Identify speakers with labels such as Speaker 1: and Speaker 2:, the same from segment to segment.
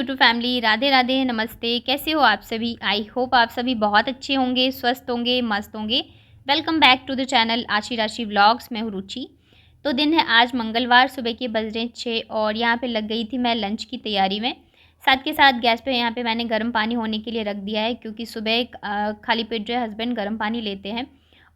Speaker 1: YouTube family, Radhe Radhe, नमस्ते। कैसे हो आप सभी? आई होप आप सभी बहुत अच्छे होंगे, स्वस्थ होंगे, मस्त होंगे। Welcome back to the channel Aashi Rashi vlogs. मैं हूँ रुचि। तो दिन है आज मंगलवार, सुबह के बज रहे 6 और यहाँ पे लग गई थी मैं लंच की तैयारी में। साथ के साथ गैस पे यहाँ पे मैंने गर्म पानी होने के लिए रख दिया है, क्योंकि सुबह खाली पेट जो है हस्बैंड गर्म पानी लेते हैं।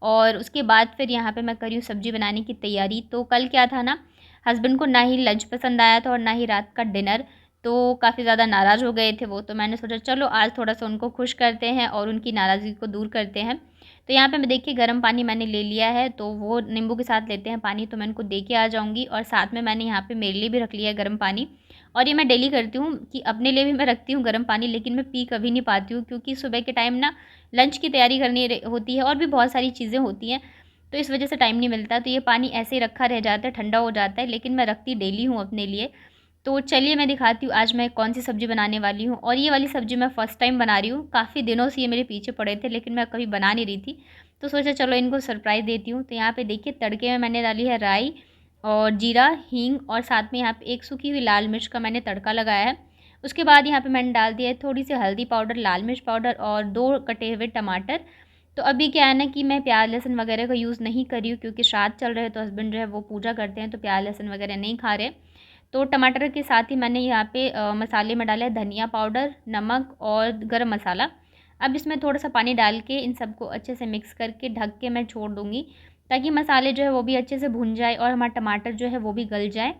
Speaker 1: और उसके बाद फिर यहाँ पे मैं कर रही हूँ सब्ज़ी बनाने की तैयारी। तो कल क्या था ना, हस्बैंड को ना ही लंच पसंद आया था और ना ही रात का डिनर। तो काफ़ी ज़्यादा नाराज़ हो गए थे वो। तो मैंने सोचा चलो आज थोड़ा-सा उनको खुश करते हैं और उनकी नाराज़गी को दूर करते हैं। तो यहाँ पे मैं देखिए गर्म पानी मैंने ले लिया है, तो वो नींबू के साथ लेते हैं पानी, तो मैं उनको दे के आ जाऊँगी। और साथ में मैंने यहाँ पे मेरे लिए भी रख लिया है गर्म पानी। और ये मैं डेली करती हूँ कि अपने लिए भी मैं रखती हूँ गर्म पानी, लेकिन मैं पी कभी नहीं पाती हूँ, क्योंकि सुबह के टाइम ना लंच की तैयारी करनी होती है और भी बहुत सारी चीज़ें होती हैं, तो इस वजह से टाइम नहीं मिलता। तो ये पानी ऐसे ही रखा रह जाता है, ठंडा हो जाता है, लेकिन मैं रखती डेली हूँ अपने लिए। तो चलिए मैं दिखाती हूँ आज मैं कौन-सी सब्ज़ी बनाने वाली हूँ। और ये वाली सब्ज़ी मैं फ़र्स्ट टाइम बना रही हूँ। काफ़ी दिनों से ये मेरे पीछे पड़े थे, लेकिन मैं कभी बना नहीं रही थी। तो सोचा चलो इनको सरप्राइज़ देती हूँ। तो यहाँ पे देखिए तड़के में मैंने डाली है राई और जीरा, हींग, और साथ में यहाँ पे एक सूखी हुई लाल मिर्च का मैंने तड़का लगाया है। उसके बाद यहाँ पे मैंने डाल दिया है थोड़ी-सी हल्दी पाउडर, लाल मिर्च पाउडर और 2 कटे हुए टमाटर। तो अभी क्या है ना कि मैं प्याज़ लहसुन वगैरह का यूज़ नहीं कर रही हूँ, क्योंकि श्राद्ध चल रहे हैं, तो हस्बैंड जो है वो पूजा करते हैं, तो प्याज़ लहसुन वगैरह नहीं खा रहे। तो टमाटर के साथ ही मैंने यहाँ पे मसाले में डाला है धनिया पाउडर, नमक और गरम मसाला। अब इसमें थोड़ा-सा पानी डाल के इन सबको अच्छे से मिक्स करके ढक के मैं छोड़ दूँगी, ताकि मसाले जो है वो भी अच्छे से भुन जाए और हमारा टमाटर जो है वो भी गल जाए।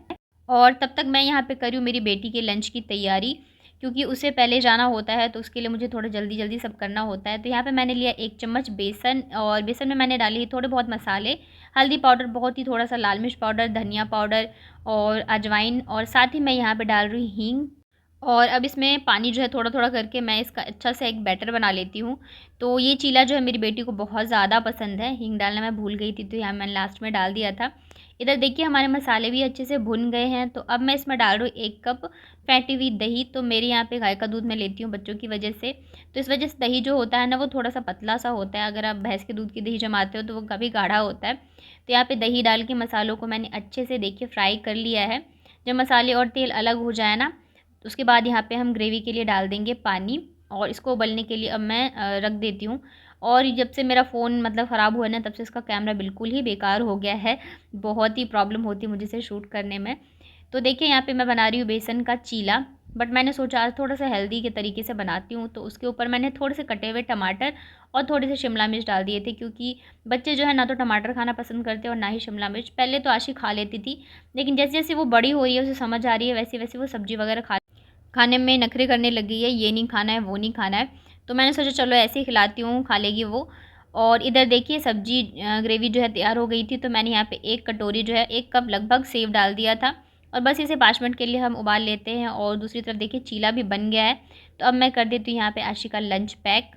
Speaker 1: और तब तक मैं यहाँ पे कर रही हूँ मेरी बेटी के लंच की तैयारी, क्योंकि उसे पहले जाना होता है, तो उसके लिए मुझे थोड़ा जल्दी-जल्दी सब करना होता है। तो यहाँ पे मैंने लिया 1 चम्मच बेसन, और बेसन में मैंने डाली थोड़े बहुत मसाले, हल्दी पाउडर बहुत ही थोड़ा-सा, लाल मिर्च पाउडर, धनिया पाउडर और अजवाइन, और साथ ही मैं यहाँ पे डाल रही हूँ हींग। और अब इसमें पानी जो है थोड़ा-थोड़ा करके मैं इसका अच्छा से एक बैटर बना लेती हूँ। तो ये चीला जो है मेरी बेटी को बहुत ज़्यादा पसंद है। हींग डालना मैं भूल गई थी, तो यहाँ मैंने लास्ट में डाल दिया था। इधर देखिए हमारे मसाले भी अच्छे से भुन गए हैं। तो अब मैं इसमें डाल रही हूँ 1 कप फेंटी हुई दही। तो मेरे यहाँ पे गाय का दूध मैं लेती हूँ बच्चों की वजह से, तो इस वजह से दही जो होता है ना वो थोड़ा-सा पतला-सा होता है। अगर आप भैंस के दूध की दही जमाते हो तो वो काफ़ी गाढ़ा होता है। तो यहाँ पे दही डाल के मसालों को मैंने अच्छे से देखिए फ्राई कर लिया है। जब मसाले और तेल अलग हो जाए ना, तो उसके बाद यहाँ पे हम ग्रेवी के लिए डाल देंगे पानी, और इसको उबलने के लिए अब मैं रख देती हूँ। और जब से मेरा फ़ोन मतलब ख़राब हुआ है ना, तब से इसका कैमरा बिल्कुल ही बेकार हो गया है। बहुत ही प्रॉब्लम होती है मुझे इसे शूट करने में। तो देखिए यहाँ पे मैं बना रही हूँ बेसन का चीला, बट मैंने सोचा आज थोड़ा-सा हेल्दी के तरीके से बनाती हूँ। तो उसके ऊपर मैंने थोड़े से कटे हुए टमाटर और थोड़े से शिमला मिर्च डाल दिए थे, क्योंकि बच्चे जो है ना तो टमाटर खाना पसंद करते हैं और ना ही शिमला मिर्च। पहले तो आशी खा लेती थी, लेकिन जैसे-जैसे वो बड़ी हो रही है, उसे समझ आ रही है, वैसे-वैसे वो सब्ज़ी वगैरह खाने में नखरे करने लग गई है, ये नहीं खाना है, वो नहीं खाना है। तो मैंने सोचा चलो ऐसे ही खिलाती हूँ, खा लेगी वो। और इधर देखिए सब्ज़ी ग्रेवी जो है तैयार हो गई थी। तो मैंने यहाँ पे 1 कटोरी जो है 1 कप लगभग सेव डाल दिया था, और बस इसे 5 मिनट के लिए हम उबाल लेते हैं। और दूसरी तरफ देखिए चीला भी बन गया है। तो अब मैं कर देती हूँ यहाँ पे आशी का लंच पैक।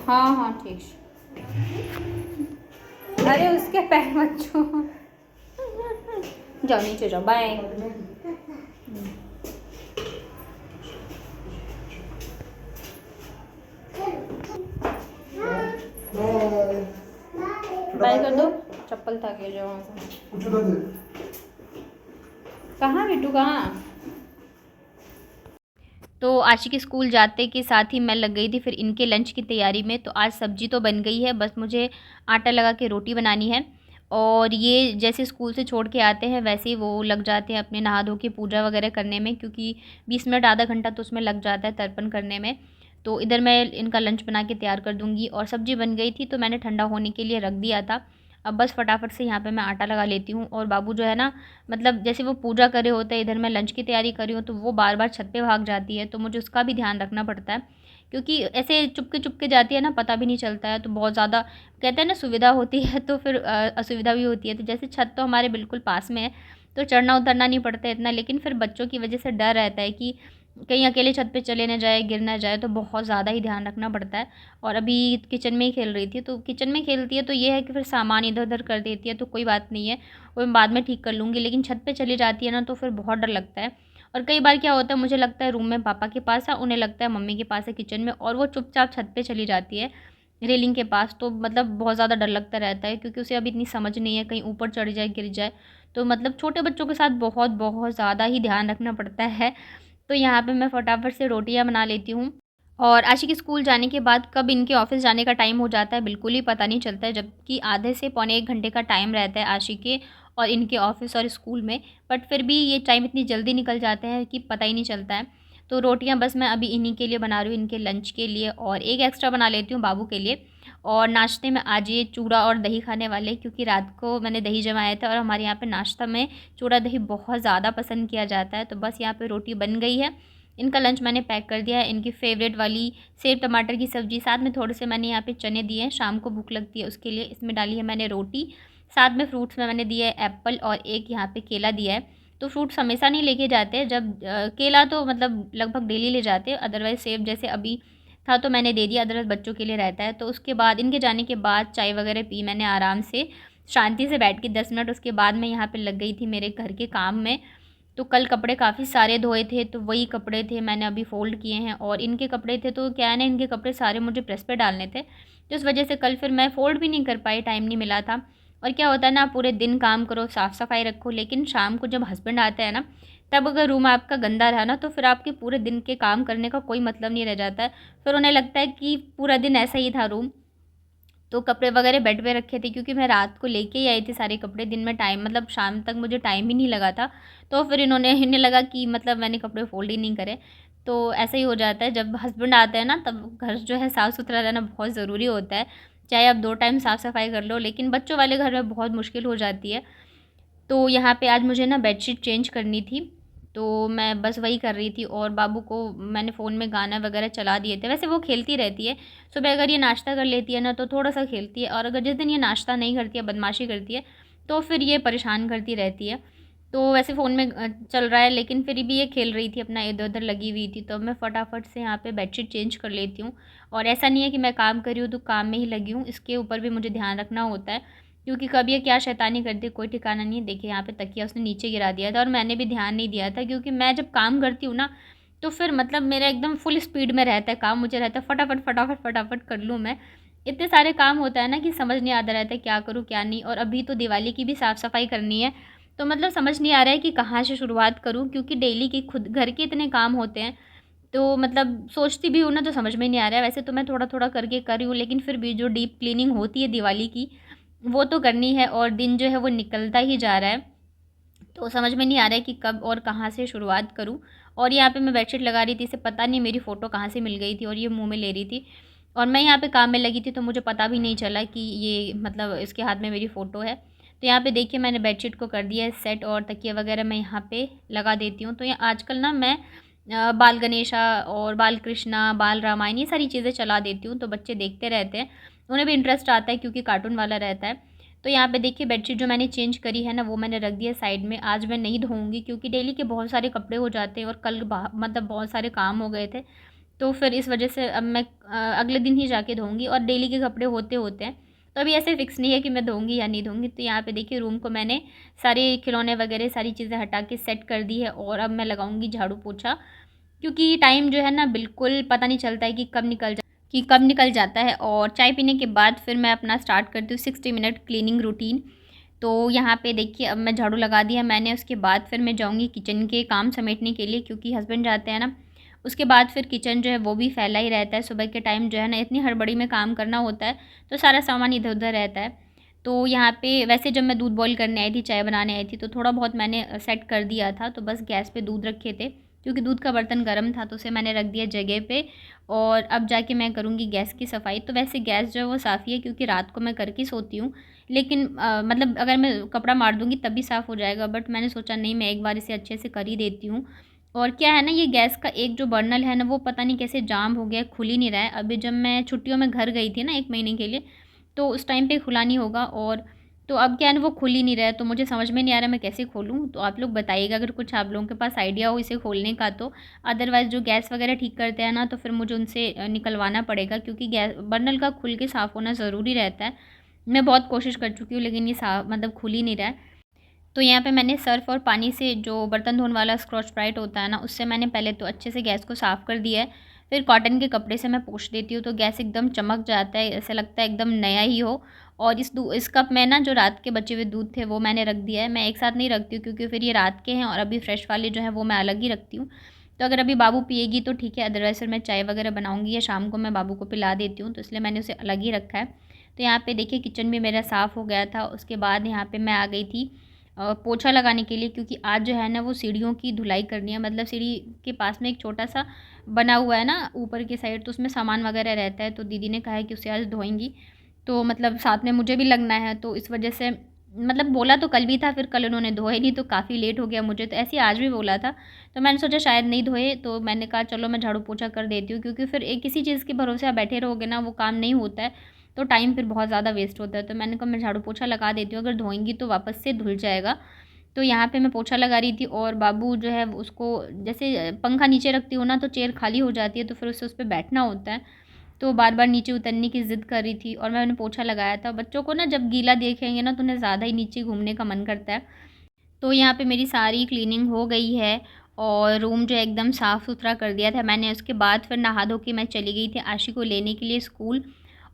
Speaker 1: हाँ हाँ ठीक। अरे उसके पैर मत छू। जाओ नीचे जाओ, बाय। बाय कर दो, चप्पल था के जाओ। कहाँ बिट्टू कहाँ? तो आशी के स्कूल जाते के साथ ही मैं लग गई थी फिर इनके लंच की तैयारी में। तो आज सब्ज़ी तो बन गई है, बस मुझे आटा लगा के रोटी बनानी है। और ये जैसे स्कूल से छोड़ के आते हैं वैसे ही वो लग जाते हैं अपने नहा धो के पूजा वगैरह करने में, क्योंकि 20 मिनट आधा घंटा तो उसमें लग जाता है तर्पण करने में। तो इधर मैं इनका लंच बना के तैयार कर दूँगी। और सब्ज़ी बन गई थी तो मैंने ठंडा होने के लिए रख दिया था। अब बस फटाफट से यहाँ पे मैं आटा लगा लेती हूँ। और बाबू जो है ना, मतलब जैसे वो पूजा कर रहे होते हैं, इधर मैं लंच की तैयारी कर रही हूँ, तो वो बार-बार छत पे भाग जाती है, तो मुझे उसका भी ध्यान रखना पड़ता है। क्योंकि ऐसे चुपके-चुपके जाती है ना, पता भी नहीं चलता है, तो बहुत ज़्यादा कहते हैं ना सुविधा होती है तो फिर असुविधा भी होती है। तो जैसे छत तो हमारे बिल्कुल पास में है, तो चढ़ना-उतरना नहीं पड़ता है इतना, लेकिन फिर बच्चों की वजह से डर रहता है कि कहीं अकेले छत पे चले ना जाए, गिर ना जाए, तो बहुत ज़्यादा ही ध्यान रखना पड़ता है। और अभी किचन में ही खेल रही थी, तो किचन में खेलती है तो ये है कि फिर सामान इधर-उधर कर देती है, तो कोई बात नहीं है, वो मैं बाद में ठीक कर लूँगी। लेकिन छत पे चली जाती है ना, तो फिर बहुत डर लगता है। और कई बार क्या होता है, मुझे लगता है रूम में पापा के पास है, उन्हें लगता है मम्मी के पास है किचन में, और वो चुपचाप छत पे चली जाती है रेलिंग के पास। तो मतलब बहुत ज़्यादा डर लगता रहता है, क्योंकि उसे अभी इतनी समझ नहीं है, कहीं ऊपर चढ़ जाए, गिर जाए। तो मतलब छोटे बच्चों के साथ बहुत बहुत ज़्यादा ही ध्यान रखना पड़ता है। तो यहाँ पे मैं फटाफट से रोटियाँ बना लेती हूँ। और आशी के स्कूल जाने के बाद कब इनके ऑफ़िस जाने का टाइम हो जाता है बिल्कुल ही पता नहीं चलता है, जबकि आधे से पौने 1 घंटे का टाइम रहता है आशी के और इनके ऑफ़िस और स्कूल में। बट फिर भी ये टाइम इतनी जल्दी निकल जाता है कि पता ही नहीं चलता है। तो रोटियाँ बस मैं अभी इन्हीं के लिए बना रही हूँ, इनके लंच के लिए, और एक एक्स्ट्रा बना लेती हूँ बाबू के लिए। और नाश्ते में आज ये चूड़ा और दही खाने वाले, क्योंकि रात को मैंने दही जमाया था और हमारे यहाँ पे नाश्ता में चूड़ा दही बहुत ज़्यादा पसंद किया जाता है। तो बस यहाँ पे रोटी बन गई है। इनका लंच मैंने पैक कर दिया है, इनकी फ़ेवरेट वाली सेव टमाटर की सब्ज़ी, साथ में थोड़े से मैंने यहाँ पे चने दिए हैं, शाम को भूख लगती है उसके लिए। इसमें डाली है मैंने रोटी, साथ में फ्रूट्स में मैंने दिया है एप्पल, और एक यहाँ पे केला दिया है। तो फ्रूट्स हमेशा नहीं लेके जाते हैं, जब केला तो मतलब लगभग डेली ले जाते हैं, अदरवाइज़ सेब जैसे अभी था तो मैंने दे दिया, अदरवाइज़ बच्चों के लिए रहता है। तो उसके बाद इनके जाने के बाद चाय वगैरह पी मैंने आराम से, शांति से बैठ के 10 मिनट। उसके बाद मैं यहाँ पे लग गई थी मेरे घर के काम में। तो कल कपड़े काफ़ी सारे धोए थे, तो वही कपड़े थे मैंने अभी फ़ोल्ड किए हैं, और इनके कपड़े थे तो क्या है ना, इनके कपड़े सारे मुझे प्रेस पे डालने थे, तो इस वजह से कल फिर मैं फ़ोल्ड भी नहीं कर पाई, टाइम नहीं मिला था। और क्या होता है ना, पूरे दिन काम करो, साफ़-सफ़ाई रखो, लेकिन शाम को जब हस्बैंड आते हैं ना, तब अगर रूम आपका गंदा रहा ना, तो फिर आपके पूरे दिन के काम करने का कोई मतलब नहीं रह जाता है। फिर उन्हें लगता है कि पूरा दिन ऐसा ही था रूम। तो कपड़े वगैरह बेड पे रखे थे, क्योंकि मैं रात को लेके ही आई थी सारे कपड़े, दिन में टाइम मतलब शाम तक मुझे टाइम ही नहीं लगा था। तो फिर इन्हें लगा कि मतलब मैंने कपड़े फ़ोल्ड ही नहीं करे। तो ऐसा ही हो जाता है, जब हस्बैंड आते हैं ना, तब घर जो है साफ़-सुथरा रहना बहुत ज़रूरी होता है। चाहे आप 2 टाइम साफ़-सफ़ाई कर लो, लेकिन बच्चों वाले घर में बहुत मुश्किल हो जाती है। तो यहाँ पे आज मुझे ना बेडशीट चेंज करनी थी, तो मैं बस वही कर रही थी, और बाबू को मैंने फ़ोन में गाना वगैरह चला दिए थे। वैसे वो खेलती रहती है, सुबह अगर ये नाश्ता कर लेती है ना, तो थोड़ा-सा खेलती है, और अगर जिस दिन ये नाश्ता नहीं करती है, बदमाशी करती है, तो फिर ये परेशान करती रहती है। तो वैसे फ़ोन में चल रहा है, लेकिन फिर भी ये खेल रही थी, अपना इधर-उधर लगी हुई थी, तो अब मैं फटाफट से यहाँ पे बेडशीट चेंज कर लेती हूँ। और ऐसा नहीं है कि मैं काम कर रही हूँ तो काम में ही लगी हूँ, इसके ऊपर भी मुझे ध्यान रखना होता है, क्योंकि कब ये क्या शैतानी करती है कोई ठिकाना नहीं है। देखिए यहाँ पे तकिया उसने नीचे गिरा दिया था, और मैंने भी ध्यान नहीं दिया था, क्योंकि मैं जब काम करती हूँ ना, तो फिर मतलब मेरा एकदम फुल स्पीड में रहता है काम, मुझे रहता है फटाफट फटाफट फटाफट कर लूँ मैं। इतने सारे काम होता है ना कि समझ नहीं आता रहता है क्या करूँ क्या नहीं। और अभी तो दिवाली की भी साफ़ सफाई करनी है, तो मतलब समझ नहीं आ रहा है कि कहाँ से शुरुआत करूँ, क्योंकि डेली के खुद घर के इतने काम होते हैं। तो मतलब सोचती भी हूँ ना, तो समझ में नहीं आ रहा है। वैसे तो मैं थोड़ा-थोड़ा करके कर रही हूँ, लेकिन फिर भी जो डीप क्लीनिंग होती है दिवाली की, वो तो करनी है, और दिन जो है वो निकलता ही जा रहा है। तो समझ में नहीं आ रहा है कि कब और कहाँ से शुरुआत करूँ। और यहाँ पे मैं बेडशीट लगा रही थी, इसे पता नहीं मेरी फ़ोटो कहाँ से मिल गई थी, और ये मुँह में ले रही थी। और मैं यहाँ पे काम में लगी थी, तो मुझे पता भी नहीं चला कि ये मतलब इसके हाथ में मेरी फ़ोटो है। तो यहाँ पे देखिए मैंने बेडशीट को कर दिया है सेट, और तकिया वगैरह मैं यहाँ पे लगा देती हूँ। तो ये आजकल ना मैं बाल गणेशा और बाल कृष्णा, बाल रामायण, ये सारी चीज़ें चला देती हूँ, तो बच्चे देखते रहते हैं। उन्हें भी इंटरेस्ट आता है, क्योंकि कार्टून वाला रहता है। तो यहाँ पे देखिए बेडशीट जो मैंने चेंज करी है ना, वो मैंने रख दी है साइड में। आज मैं नहीं धोऊँगी, क्योंकि डेली के बहुत सारे कपड़े हो जाते हैं, और कल मतलब बहुत सारे काम हो गए थे। तो फिर इस वजह से अब मैं अगले दिन ही जाके धोऊँगी, और डेली के कपड़े होते होते हैं। तो अभी ऐसे फिक्स नहीं है कि मैं धोऊँगी या नहीं धोऊँगी। तो यहाँ पे देखिए रूम को मैंने सारे खिलौने वगैरह सारी चीज़ें हटा के सेट कर दी है, और अब मैं लगाऊँगी झाड़ू पोछा, क्योंकि टाइम जो है ना बिल्कुल पता नहीं चलता है कि कब निकल जाता है। और चाय पीने के बाद फिर मैं अपना स्टार्ट करती हूँ 60 मिनट क्लीनिंग रूटीन। तो यहाँ पे देखिए अब मैं झाड़ू लगा दिया मैंने, उसके बाद फिर मैं जाऊँगी किचन के काम समेटने के लिए, क्योंकि हस्बैंड जाते हैं ना। उसके बाद फिर किचन जो है वो भी फैला ही रहता है, सुबह के टाइम जो है ना इतनी हड़बड़ी में काम करना होता है, तो सारा सामान इधर-उधर रहता है। तो यहाँ पे वैसे जब मैं दूध बॉयल करने आई थी, चाय बनाने आई थी, तो थोड़ा बहुत मैंने सेट कर दिया था, तो बस गैस पे दूध रखे थे, क्योंकि दूध का बर्तन गर्म था, तो उसे मैंने रख दिया जगह पे। और अब जाके मैं करूँगी गैस की सफाई। तो वैसे गैस जो है वो साफ़ ही है, क्योंकि रात को मैं करके सोती हूँ, लेकिन मतलब अगर मैं कपड़ा मार दूँगी तब भी साफ़ हो जाएगा, बट मैंने सोचा नहीं, मैं एक बार इसे अच्छे से कर ही देती हूँ। और क्या है ना, ये गैस का एक जो बर्नल है ना, वो पता नहीं कैसे जाम हो गया है, खुल ही नहीं रहा है। अभी जब मैं छुट्टियों में घर गई थी ना 1 महीने के लिए, तो उस टाइम पे खुला नहीं होगा, और तो अब क्या है ना, वो खुल ही नहीं रहा है, तो मुझे समझ में नहीं आ रहा मैं कैसे खोलूँ। तो आप लोग बताइएगा अगर कुछ आप लोगों के पास आइडिया हो इसे खोलने का तो। अदरवाइज़ जो गैस वगैरह ठीक करते हैं ना, तो फिर मुझे उनसे निकलवाना पड़ेगा, क्योंकि गैस बर्नल का खुल के साफ़ होना ज़रूरी रहता है। मैं बहुत कोशिश कर चुकी हूँ, लेकिन ये मतलब खुल ही नहीं रहा है। तो यहाँ पे मैंने सर्फ़ और पानी से, जो बर्तन धोने वाला स्कॉच ब्राइट होता है ना, उससे मैंने पहले तो अच्छे से गैस को साफ़ कर दिया है। फिर कॉटन के कपड़े से मैं पोंछ देती हूँ, तो गैस एकदम चमक जाता है, ऐसा लगता है एकदम नया ही हो। और इस कप में ना, जो रात के बचे हुए दूध थे वो मैंने रख दिया है। मैं एक साथ नहीं रखती हूँ, क्योंकि फिर ये रात के हैं और अभी फ्रेश वाले जो हैं वो मैं अलग ही रखती हूँ। तो अगर अभी बाबू पिएगी तो ठीक है, अदरवाइज़ फिर मैं चाय वगैरह बनाऊँगी या शाम को मैं बाबू को पिला देती हूँ, तो इसलिए मैंने उसे अलग ही रखा है। तो यहाँ पे देखिए किचन भी मेरा साफ़ हो गया था। उसके बाद यहाँ पे मैं आ गई थी पोछा लगाने के लिए, क्योंकि आज जो है ना वो सीढ़ियों की धुलाई करनी है। मतलब सीढ़ी के पास में एक छोटा-सा बना हुआ है ना ऊपर की साइड, तो उसमें सामान वगैरह रहता है, तो दीदी ने कहा है कि उसे आज धोएँगी। तो मतलब साथ में मुझे भी लगना है, तो इस वजह से मतलब बोला तो कल भी था, फिर कल उन्होंने धोए नहीं, तो काफ़ी लेट हो गया मुझे, तो ऐसे ही आज भी बोला था। तो मैंने सोचा शायद नहीं धोए, तो मैंने कहा चलो मैं झाड़ू पोछा कर देती हूँ, क्योंकि फिर एक किसी चीज़ के भरोसे आप बैठे रहोगे ना, वो काम नहीं होता है, तो टाइम फिर बहुत ज़्यादा वेस्ट होता है। तो मैंने कहा मैं झाड़ू पोछा लगा देती हूँ, अगर धोएँगी तो वापस से धुल जाएगा। तो यहाँ पे मैं पोछा लगा रही थी, और बाबू जो है उसको, जैसे पंखा नीचे रखती हूँ ना, तो चेयर खाली हो जाती है, तो फिर उसे उस पे बैठना होता है। तो बार-बार नीचे उतरने की ज़िद कर रही थी, और मैंने पोछा लगाया था। बच्चों को ना जब गीला देखेंगे ना, तो उन्हें ज़्यादा ही नीचे घूमने का मन करता है। तो यहाँ पे मेरी सारी क्लीनिंग हो गई है, और रूम जो है एकदम साफ़-सुथरा कर दिया था मैंने। उसके बाद फिर नहा धो के मैं चली गई थी आशी को लेने के लिए स्कूल।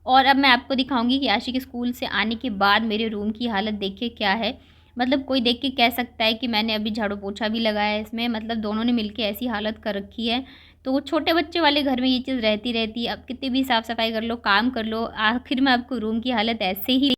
Speaker 1: और अब मैं आपको दिखाऊँगी कि आशी के स्कूल से आने के बाद मेरे रूम की हालत देखिए क्या है। मतलब कोई देख के कह सकता है कि मैंने अभी झाड़ू पोछा भी लगाया है इसमें, मतलब दोनों ने मिलके ऐसी हालत कर रखी है। तो वो छोटे बच्चे वाले घर में ये चीज़ रहती रहती है, अब कितनी भी साफ़-सफ़ाई कर लो, काम कर लो, आखिर में आपको रूम की हालत ऐसे ही